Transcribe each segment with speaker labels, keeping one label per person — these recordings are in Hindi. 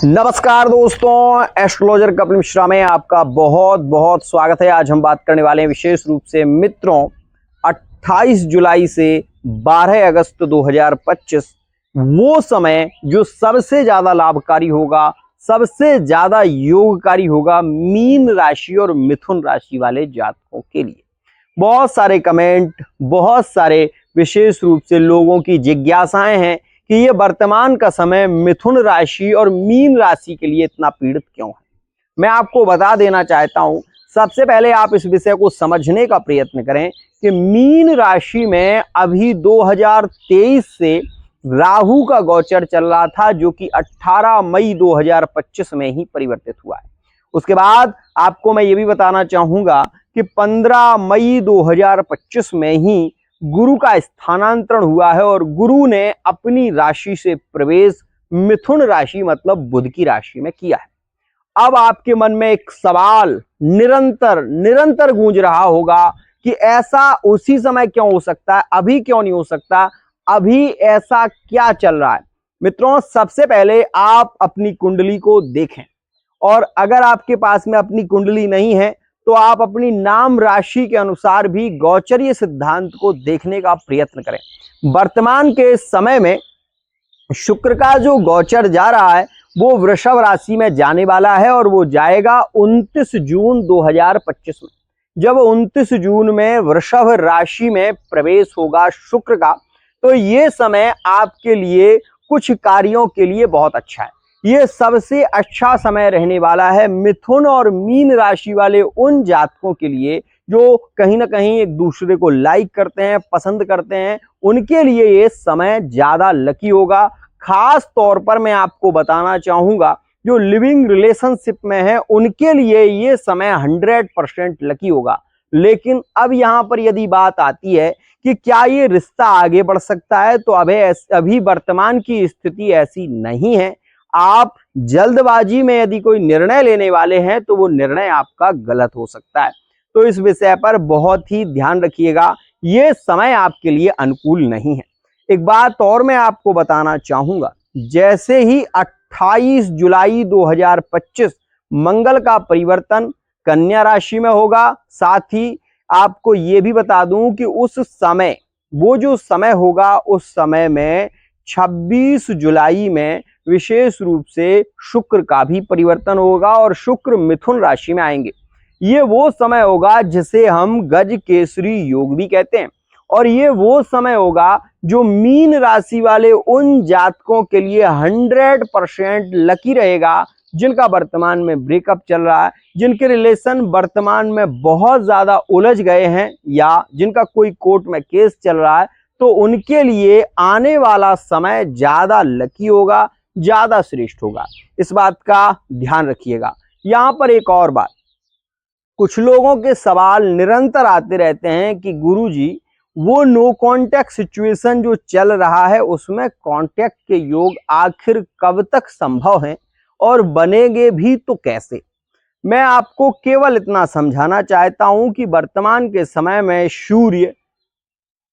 Speaker 1: नमस्कार दोस्तों, एस्ट्रोलॉजर कपिल मिश्रा में आपका बहुत बहुत स्वागत है। आज हम बात करने वाले हैं विशेष रूप से मित्रों 28 जुलाई से 12 अगस्त 2025 वो समय जो सबसे ज्यादा लाभकारी होगा, सबसे ज्यादा योगकारी होगा मीन राशि और मिथुन राशि वाले जातकों के लिए। बहुत सारे कमेंट, बहुत सारे विशेष रूप से लोगों की जिज्ञासाएं हैं कि ये वर्तमान का समय मिथुन राशि और मीन राशि के लिए इतना पीड़ित क्यों है। मैं आपको बता देना चाहता हूं, सबसे पहले आप इस विषय को समझने का प्रयत्न करें कि मीन राशि में अभी 2023 से राहु का गोचर चल रहा था, जो कि 18 मई 2025 में ही परिवर्तित हुआ है। उसके बाद आपको मैं ये भी बताना चाहूंगा कि 15 मई 2025 में ही गुरु का स्थानांतरण हुआ है और गुरु ने अपनी राशि से प्रवेश मिथुन राशि मतलब बुध की राशि में किया है। अब आपके मन में एक सवाल निरंतर गूंज रहा होगा कि ऐसा उसी समय क्यों हो सकता है, अभी क्यों नहीं हो सकता, अभी ऐसा क्या चल रहा है। मित्रों, सबसे पहले आप अपनी कुंडली को देखें और अगर आपके पास में अपनी कुंडली नहीं है तो आप अपनी नाम राशि के अनुसार भी गोचरीय सिद्धांत को देखने का प्रयत्न करें। वर्तमान के समय में शुक्र का जो गोचर जा रहा है वो वृषभ राशि में जाने वाला है और वो जाएगा 29 जून 2025 में। जब 29 जून में वृषभ राशि में प्रवेश होगा शुक्र का, तो ये समय आपके लिए कुछ कार्यों के लिए बहुत अच्छा है। ये सबसे अच्छा समय रहने वाला है मिथुन और मीन राशि वाले उन जातकों के लिए जो कहीं ना कहीं एक दूसरे को लाइक करते हैं, पसंद करते हैं। उनके लिए ये समय ज्यादा लकी होगा। खास तौर पर मैं आपको बताना चाहूंगा जो लिविंग रिलेशनशिप में है उनके लिए ये समय 100% लकी होगा। लेकिन अब यहां पर यदि बात आती है कि क्या ये रिश्ता आगे बढ़ सकता है, तो अभी वर्तमान की स्थिति ऐसी नहीं है। आप जल्दबाजी में यदि कोई निर्णय लेने वाले हैं तो वो निर्णय आपका गलत हो सकता है। तो इस विषय पर बहुत ही ध्यान रखिएगा, ये समय आपके लिए अनुकूल नहीं है। एक बात और मैं आपको बताना चाहूंगा, जैसे ही 28 जुलाई 2025 मंगल का परिवर्तन कन्या राशि में होगा, साथ ही आपको ये भी बता दूं कि उस समय वो जो समय होगा उस समय में 26 जुलाई में विशेष रूप से शुक्र का भी परिवर्तन होगा और शुक्र मिथुन राशि में आएंगे। ये वो समय होगा जिसे हम गज केसरी योग भी कहते हैं और ये वो समय होगा जो मीन राशि वाले उन जातकों के लिए 100% लकी रहेगा जिनका वर्तमान में ब्रेकअप चल रहा है, जिनके रिलेशन वर्तमान में बहुत ज्यादा उलझ गए हैं या जिनका कोई कोर्ट में केस चल रहा है। तो उनके लिए आने वाला समय ज्यादा लकी होगा, ज्यादा श्रेष्ठ होगा। इस बात का ध्यान रखिएगा। यहां पर एक और बात, कुछ लोगों के सवाल निरंतर आते रहते हैं कि गुरुजी वो नो कांटेक्ट सिचुएशन जो चल रहा है उसमें कांटेक्ट के योग आखिर कब तक संभव हैं और बनेंगे भी तो कैसे। मैं आपको केवल इतना समझाना चाहता हूं कि वर्तमान के समय में सूर्य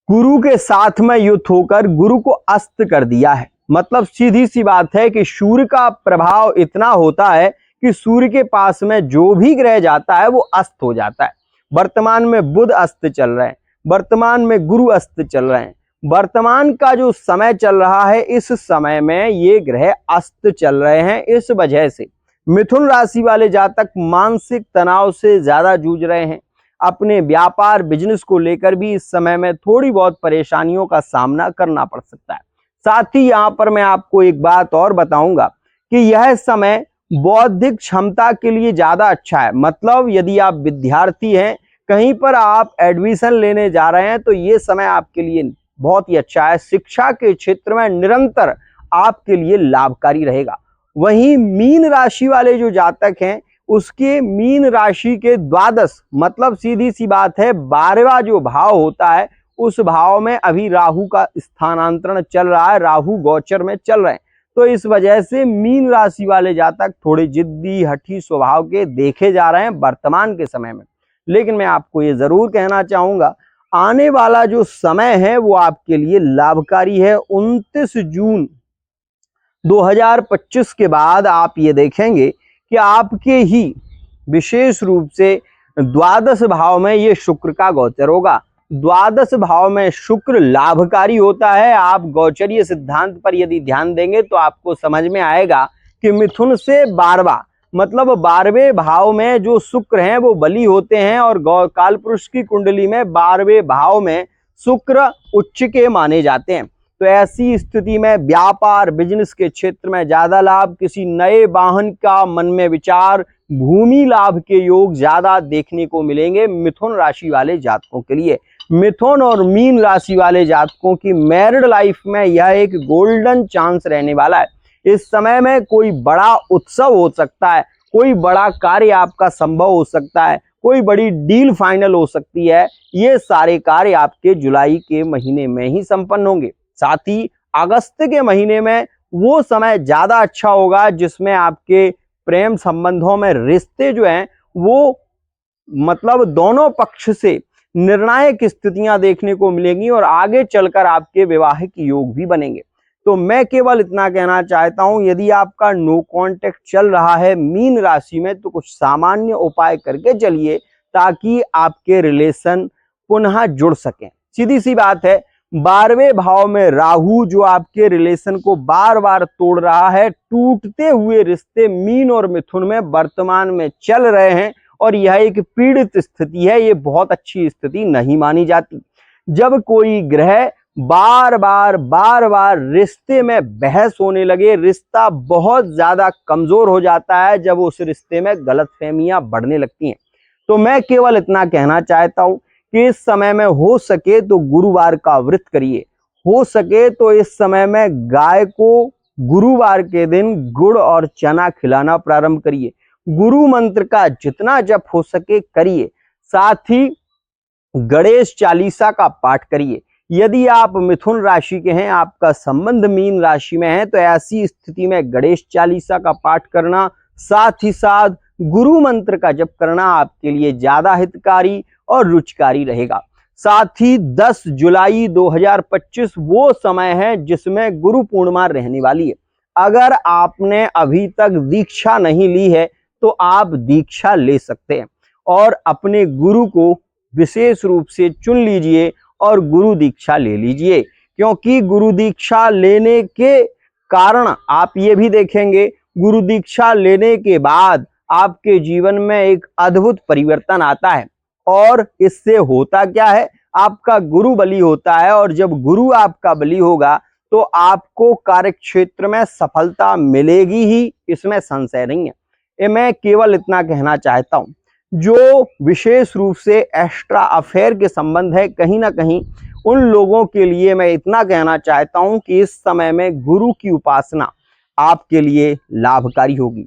Speaker 1: गुरु के साथ में युद्ध होकर गुरु को अस्त कर दिया है। मतलब सीधी सी बात है कि सूर्य का प्रभाव इतना होता है कि सूर्य के पास में जो भी ग्रह जाता है वो अस्त हो जाता है। वर्तमान में बुध अस्त चल रहे हैं, वर्तमान में गुरु अस्त चल रहे हैं। वर्तमान का जो समय चल रहा है इस समय में ये ग्रह अस्त चल रहे हैं। इस वजह से मिथुन राशि वाले जातक मानसिक तनाव से ज्यादा जूझ रहे हैं। अपने व्यापार बिजनेस को लेकर भी इस समय में थोड़ी बहुत परेशानियों का सामना करना पड़ सकता है। साथ ही यहाँ पर मैं आपको एक बात और बताऊंगा कि यह समय बौद्धिक क्षमता के लिए ज्यादा अच्छा है। मतलब यदि आप विद्यार्थी हैं, कहीं पर आप एडमिशन लेने जा रहे हैं, तो ये समय आपके लिए बहुत ही अच्छा है। शिक्षा के क्षेत्र में निरंतर आपके लिए लाभकारी रहेगा। वहीं मीन राशि वाले जो जातक हैं उसके मीन राशि के द्वादश मतलब सीधी सी बात है 12वां जो भाव होता है उस भाव में अभी राहु का स्थानांतरण चल रहा है, राहु गोचर में चल रहे हैं। तो इस वजह से मीन राशि वाले जातक थोड़े जिद्दी हठी स्वभाव के देखे जा रहे हैं वर्तमान के समय में। लेकिन मैं आपको ये जरूर कहना चाहूंगा, आने वाला जो समय है वो आपके लिए लाभकारी है। 29 जून 2025 के बाद आप ये देखेंगे कि आपके ही विशेष रूप से द्वादश भाव में ये शुक्र का गोचर होगा। द्वादश भाव में शुक्र लाभकारी होता है। आप गोचरीय सिद्धांत पर यदि ध्यान देंगे तो आपको समझ में आएगा कि मिथुन से 12वां मतलब 12वें भाव में जो शुक्र हैं वो बली होते हैं और कालपुरुष की कुंडली में 12वें भाव में शुक्र उच्च के माने जाते हैं। तो ऐसी स्थिति में व्यापार बिजनेस के क्षेत्र में ज्यादा लाभ, किसी नए वाहन का मन में विचार, भूमि लाभ के योग ज्यादा देखने को मिलेंगे मिथुन राशि वाले जातकों के लिए। मिथुन और मीन राशि वाले जातकों की मैरिड लाइफ में यह एक गोल्डन चांस रहने वाला है। इस समय में कोई बड़ा उत्सव हो सकता है, कोई बड़ा कार्य आपका संभव हो सकता है, कोई बड़ी डील फाइनल हो सकती है। ये सारे कार्य आपके जुलाई के महीने में ही संपन्न होंगे। साथ ही अगस्त के महीने में वो समय ज्यादा अच्छा होगा जिसमें आपके प्रेम संबंधों में रिश्ते जो हैं वो मतलब दोनों पक्ष से निर्णायक स्थितियां देखने को मिलेंगी और आगे चलकर आपके वैवाहिक योग भी बनेंगे। तो मैं केवल इतना कहना चाहता हूं, यदि आपका नो कांटेक्ट चल रहा है मीन राशि में तो कुछ सामान्य उपाय करके चलिए ताकि आपके रिलेशन पुनः जुड़ सकें। सीधी सी बात है, 12वें भाव में राहु जो आपके रिलेशन को बार बार तोड़ रहा है, टूटते हुए रिश्ते मीन और मिथुन में वर्तमान में चल रहे हैं और यह एक पीड़ित स्थिति है। ये बहुत अच्छी स्थिति नहीं मानी जाती। जब कोई ग्रह बार बार रिश्ते में बहस होने लगे, रिश्ता बहुत ज्यादा कमजोर हो जाता है, जब उस रिश्ते में गलतफहमियां बढ़ने लगती हैं। तो मैं केवल इतना कहना चाहता हूं कि इस समय में हो सके तो गुरुवार का व्रत करिए, हो सके तो इस समय में गाय को गुरुवार के दिन गुड़ और चना खिलाना प्रारंभ करिए, गुरु मंत्र का जितना जप हो सके करिए, साथ ही गणेश चालीसा का पाठ करिए। यदि आप मिथुन राशि के हैं, आपका संबंध मीन राशि में है, तो ऐसी स्थिति में गणेश चालीसा का पाठ करना, साथ ही साथ गुरु मंत्र का जप करना आपके लिए ज्यादा हितकारी और रुचिकारी रहेगा। साथ ही 10 जुलाई 2025 वो समय है जिसमें गुरु पूर्णिमा रहने वाली है। अगर आपने अभी तक दीक्षा नहीं ली है तो आप दीक्षा ले सकते हैं और अपने गुरु को विशेष रूप से चुन लीजिए और गुरु दीक्षा ले लीजिए, क्योंकि गुरु दीक्षा लेने के कारण आप ये भी देखेंगे, गुरु दीक्षा लेने के बाद आपके जीवन में एक अद्भुत परिवर्तन आता है। और इससे होता क्या है, आपका गुरु बली होता है और जब गुरु आपका बली होगा तो आपको कार्य क्षेत्र में सफलता मिलेगी ही, इसमें संशय नहीं है। मैं केवल इतना कहना चाहता हूं, जो विशेष रूप से एक्स्ट्रा अफेयर के संबंध है, कहीं ना कहीं उन लोगों के लिए मैं इतना कहना चाहता हूं कि इस समय में गुरु की उपासना आपके लिए लाभकारी होगी।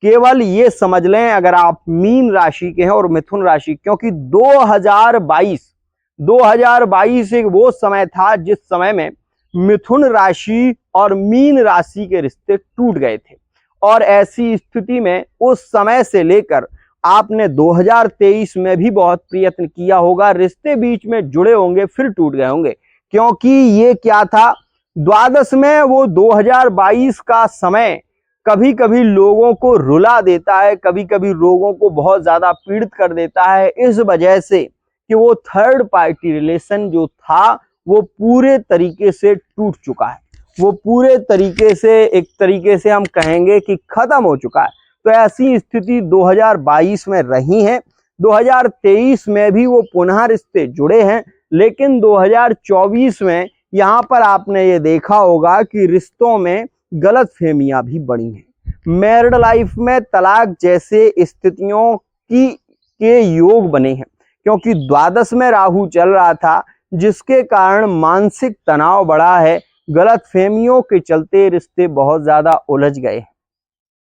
Speaker 1: केवल ये समझ लें, अगर आप मीन राशि के हैं और मिथुन राशि, क्योंकि 2022 एक वो समय था जिस समय में मिथुन राशि और मीन राशि के रिश्ते टूट गए थे और ऐसी स्थिति में उस समय से लेकर आपने 2023 में भी बहुत प्रयत्न किया होगा, रिश्ते बीच में जुड़े होंगे फिर टूट गए होंगे, क्योंकि ये क्या था, द्वादश में वो 2022 का समय कभी कभी लोगों को रुला देता है, कभी कभी लोगों को बहुत ज्यादा पीड़ित कर देता है, इस वजह से कि वो थर्ड पार्टी रिलेशन जो था वो पूरे तरीके से टूट चुका है, वो पूरे तरीके से एक तरीके से हम कहेंगे कि खत्म हो चुका है। तो ऐसी स्थिति 2022 में रही है, 2023 में भी वो पुनः रिश्ते जुड़े हैं, लेकिन 2024 में यहाँ पर आपने ये देखा होगा कि रिश्तों में गलतफहमियां भी बढ़ी हैं। मैरिड लाइफ में तलाक जैसे स्थितियों के योग बने हैं, क्योंकि द्वादश में राहु चल रहा था जिसके कारण मानसिक तनाव बढ़ा है, गलतफहमियों के चलते रिश्ते बहुत ज्यादा उलझ गए हैं।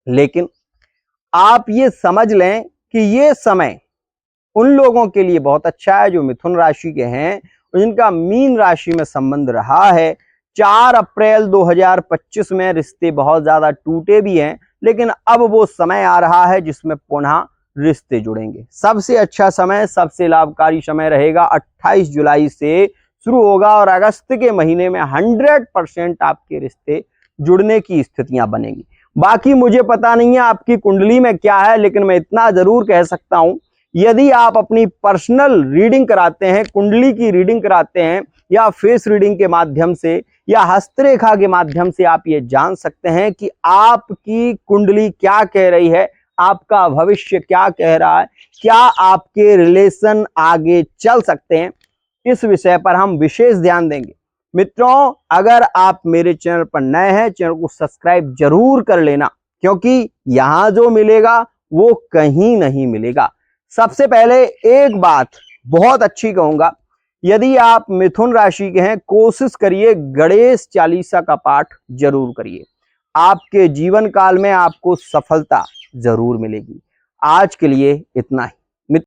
Speaker 1: लेकिन आप ये समझ लें कि ये समय उन लोगों के लिए बहुत अच्छा है जो मिथुन राशि के हैं और जिनका मीन राशि में संबंध रहा है। 4 अप्रैल 2025 में रिश्ते बहुत ज्यादा टूटे भी हैं, लेकिन अब वो समय आ रहा है जिसमें पुनः रिश्ते जुड़ेंगे। सबसे अच्छा समय, सबसे लाभकारी समय रहेगा 28 जुलाई से शुरू होगा और अगस्त के महीने में 100% आपके रिश्ते जुड़ने की स्थितियां बनेंगी। बाकी मुझे पता नहीं है आपकी कुंडली में क्या है, लेकिन मैं इतना जरूर कह सकता हूं, यदि आप अपनी पर्सनल रीडिंग कराते हैं, कुंडली की रीडिंग कराते हैं, या फेस रीडिंग के माध्यम से या हस्तरेखा के माध्यम से आप ये जान सकते हैं कि आपकी कुंडली क्या कह रही है, आपका भविष्य क्या कह रहा है, क्या आपके रिलेशन आगे चल सकते हैं। इस विषय पर हम विशेष ध्यान देंगे। मित्रों, अगर आप मेरे चैनल पर नए हैं, चैनल को सब्सक्राइब जरूर कर लेना, क्योंकि यहां जो मिलेगा वो कहीं नहीं मिलेगा। सबसे पहले एक बात बहुत अच्छी कहूंगा, यदि आप मिथुन राशि के हैं, कोशिश करिए गणेश चालीसा का पाठ जरूर करिए। आपके जीवन काल में आपको सफलता जरूर मिलेगी। आज के लिए इतना ही।